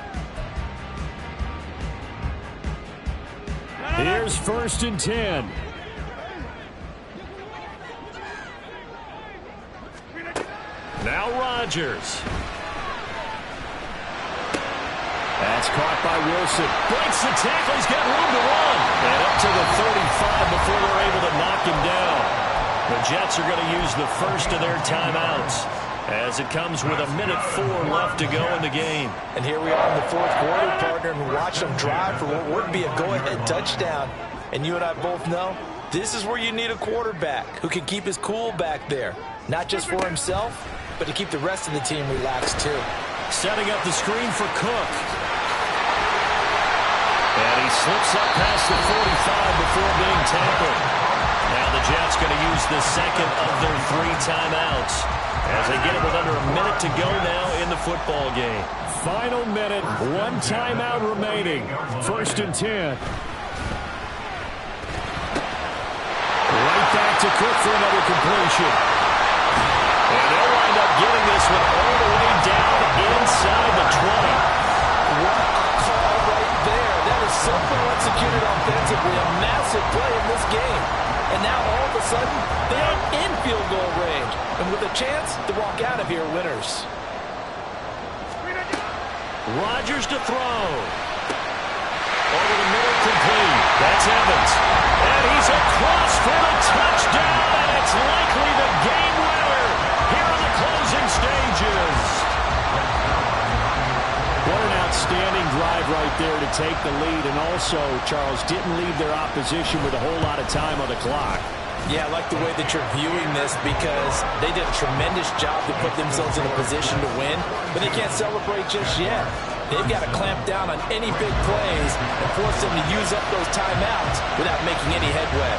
S2: Here's 1st and 10.
S1: Now Rodgers.
S2: That's caught by Wilson.
S1: Breaks the tackle. He's got room to run. And up to the 35 before they're able to knock him down. The Jets are going to use the 1st of their timeouts as it comes with 1:04 left to go in the game.
S3: And here we are in the 4th quarter, partner, and we watch them drive for what would be a go-ahead touchdown. And you and I both know this is where you need a quarterback who can keep his cool back there. Not just for himself, but to keep the rest of the team relaxed too.
S1: Setting up the screen for Cook. And he slips up past the 45 before being tackled. Now the Jets going to use the 2nd of their 3 timeouts. as they get it with under a minute to go now in the football game.
S2: Final minute, one timeout remaining. 1st and 10. Right back to Cook for another completion.
S1: And they'll wind up getting this one all the way down inside the 20.
S6: What a call right there. That is so well executed offensively. A massive play in this game. And now all of a sudden, they are in field goal range. And with a chance to walk out of here winners.
S1: Rodgers to throw. Over the middle, complete. That's Evans. And he's across for the touchdown. And it's likely the game winner here in the closing stages.
S2: What an outstanding drive right there to take the lead. And also, Charles, didn't leave their opposition with a whole lot of time on the clock.
S3: Yeah, I like the way that you're viewing this because they did a tremendous job to put themselves in a position to win, but they can't celebrate just yet. They've got to clamp down on any big plays and force them to use up those timeouts without making any headway.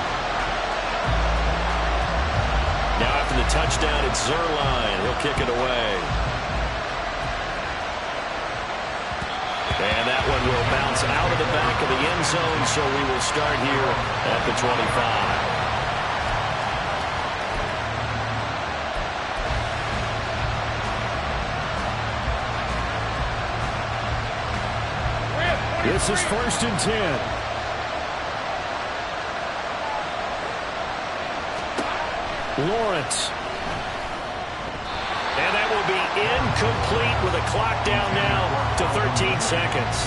S1: Now after the touchdown, it's Zerline. He'll kick it away. And that one will bounce out of the back of the end zone, so we will start here at the 25.
S2: This is 1st and 10. Lawrence.
S1: And that will be incomplete with a clock down now to 13 seconds.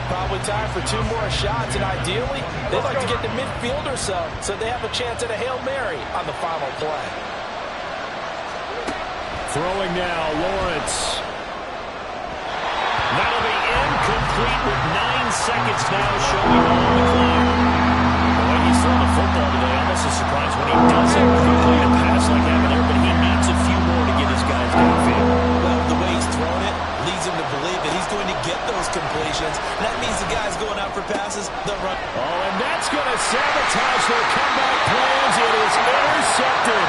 S6: Probably time for 2 more shots, and ideally, they'd like to get to midfield or so they have a chance at a Hail Mary on the final play.
S2: Throwing now, Lawrence.
S1: That'll be incomplete with 9 seconds now showing on the clock. The way he's throwing the football today, almost a surprise when he doesn't complete a pass like that there, but he needs a few more to get his guys downfield.
S3: Well, the way he's throwing it leads him to believe that he's going to get those completions. That means the guys going out for passes, they'll run.
S2: Oh, and that's going to sabotage their comeback plans. It is intercepted.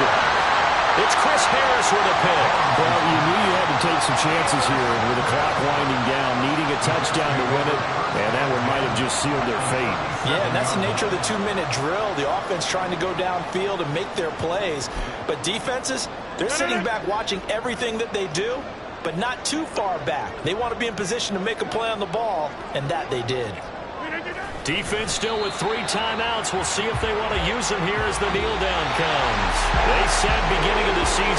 S1: It's Chris Harris with a pick.
S2: Well, you knew you had to take some chances here, and with the clock winding down, needing a touchdown to win it, and that one might have just sealed their fate.
S6: Yeah, and that's the nature of the 2-minute drill. The offense trying to go downfield and make their plays. But defenses, they're sitting back watching everything that they do, but not too far back. They want to be in position to make a play on the ball, and that they did.
S1: Defense still with 3 timeouts. We'll see if they want to use them here as the kneel down comes. They said beginning of the season